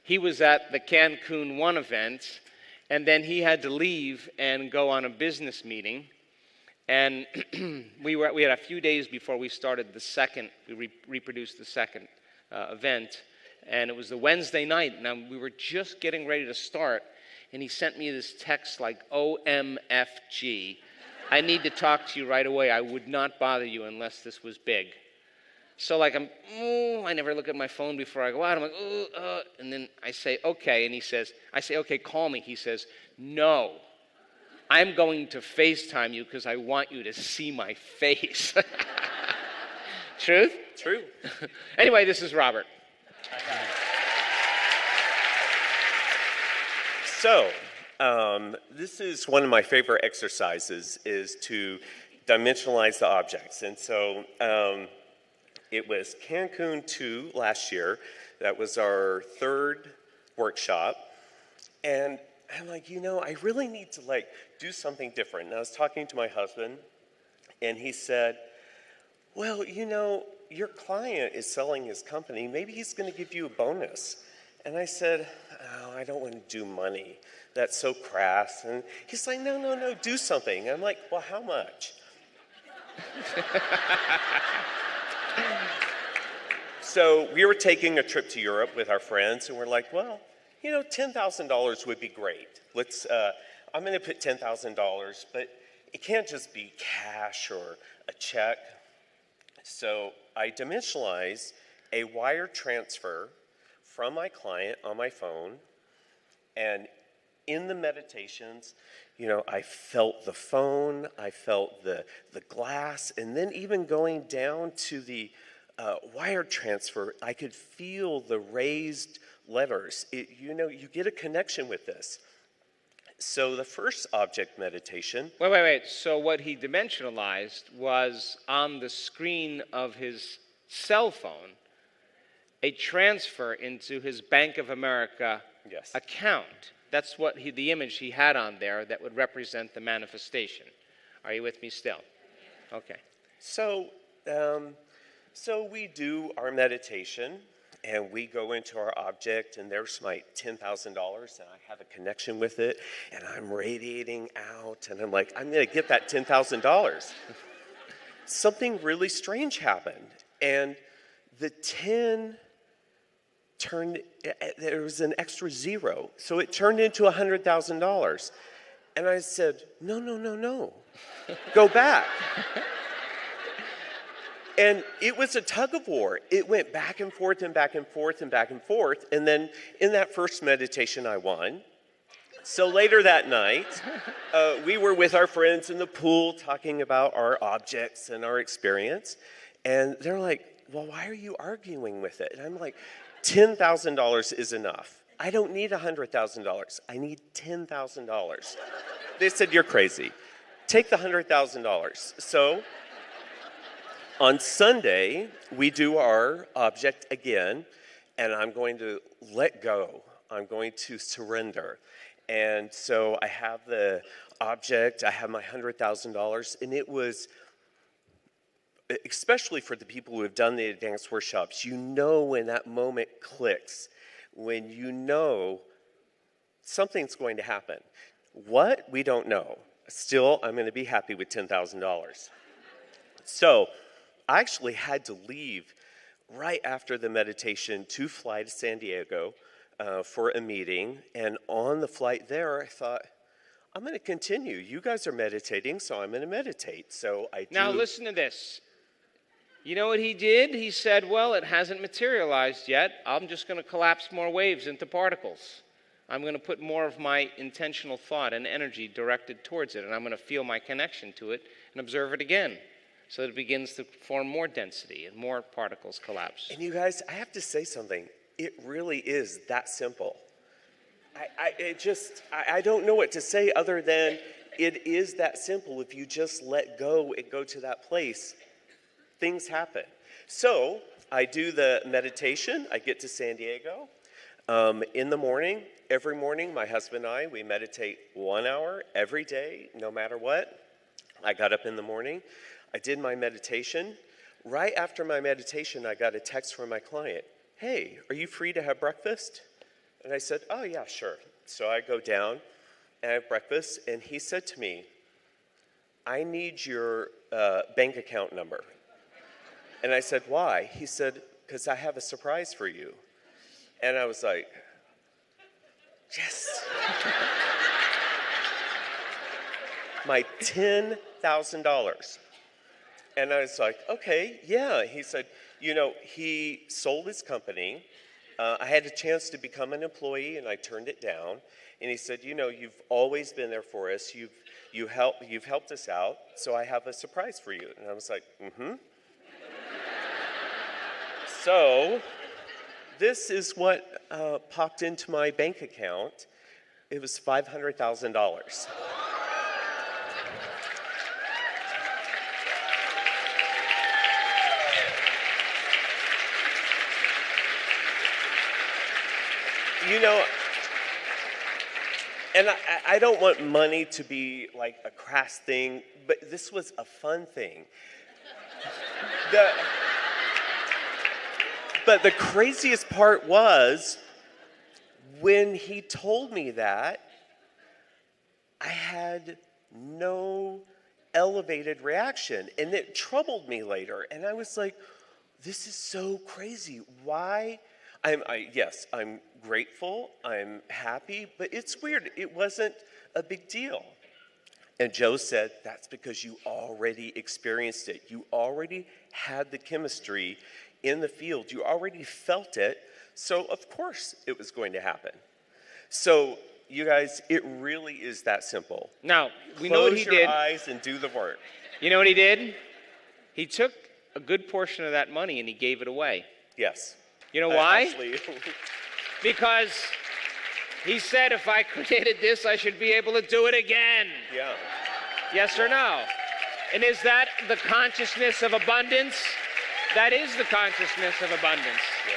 he was at the Cancun one event, and then he had to leave and go on a business meeting. And we had a few days before we started the second, we reproduced the second event. And it was the Wednesday night, and we were just getting ready to start. And he sent me this text like, OMFG. I need to talk to you right away. I would not bother you unless this was big. So like I never look at my phone before I go out. I'm like, and then I say, okay. And I say, okay, call me. He says, no, I'm going to FaceTime you because I want you to see my face. Truth? True. Anyway, this is Robert. So, this is one of my favorite exercises, is to dimensionalize the objects. And so, it was Cancun 2 last year. That was our third workshop. And I'm like, I really need to do something different. And I was talking to my husband, and he said, well, your client is selling his company. Maybe he's going to give you a bonus. And I said, oh, I don't want to do money. That's so crass. And he's like, no, do something. I'm like, well, how much? So we were taking a trip to Europe with our friends, and we're like, well, $10,000 would be great. I'm going to put $10,000, but it can't just be cash or a check. So I dimensionalized a wire transfer from my client on my phone, and in the meditations, I felt the phone, I felt the glass, and then even going down to the wire transfer, I could feel the raised levers. You get a connection with this. So the first object meditation. Wait. So what he dimensionalized was on the screen of his cell phone, a transfer into his Bank of America account. That's what the image he had on there that would represent the manifestation. Are you with me still? Okay. So we do our meditation, and we go into our object, and there's my $10,000, and I have a connection with it, and I'm radiating out, and I'm like, I'm going to get that $10,000. Something really strange happened, and the 10 there was an extra zero, so it turned into $100,000. And I said, no, go back. And it was a tug of war. It went back and forth and back and forth and back and forth. And then in that first meditation, I won. So later that night, we were with our friends in the pool talking about our objects and our experience. And they're like, well, why are you arguing with it? And I'm like, $10,000 is enough. I don't need $100,000. I need $10,000. They said, you're crazy. Take the $100,000. So on Sunday, we do our object again, and I'm going to let go. I'm going to surrender. And so I have the object, I have my $100,000, and it was, especially for the people who have done the advanced workshops, when that moment clicks, when something's going to happen. What? We don't know. Still, I'm going to be happy with $10,000. So I actually had to leave right after the meditation to fly to San Diego for a meeting. And on the flight there, I thought, I'm going to continue. You guys are meditating, so I'm going to meditate. So I do. Now listen to this. You know what he did? He said, well, it hasn't materialized yet. I'm just going to collapse more waves into particles. I'm going to put more of my intentional thought and energy directed towards it, and I'm going to feel my connection to it and observe it again so that it begins to form more density and more particles collapse. And you guys, I have to say something. It really is that simple. I don't know what to say other than it is that simple. If you just let go and go to that place, things happen. So I do the meditation. I get to San Diego. In the morning, every morning, my husband and I, we meditate 1 hour every day, no matter what. I got up in the morning. I did my meditation. Right after my meditation, I got a text from my client. Hey, are you free to have breakfast? And I said, oh, yeah, sure. So I go down and I have breakfast, and he said to me, I need your bank account number. And I said, why? He said, because I have a surprise for you. And I was like, yes. My $10,000. And I was like, okay, yeah. He said, he sold his company. I had a chance to become an employee, and I turned it down. And he said, you've always been there for us. You've helped us out, so I have a surprise for you. And I was like, mm-hmm. So this is what popped into my bank account. It was $500,000. And I don't want money to be like a crass thing, but this was a fun thing. But the craziest part was when he told me that, I had no elevated reaction, and it troubled me later. And I was like, this is so crazy. Why? Yes, I'm grateful, I'm happy, but it's weird. It wasn't a big deal. And Joe said, that's because you already experienced it. You already had the chemistry in the field. You already felt it. So of course it was going to happen. So you guys, it really is that simple. Now, we know what he did. Close your eyes and do the work. You know what he did? He took a good portion of that money and he gave it away. Yes. You know why? Actually, because he said, if I created this, I should be able to do it again. yeah. Yes or no? And is that the consciousness of abundance? That is the consciousness of abundance. Yeah.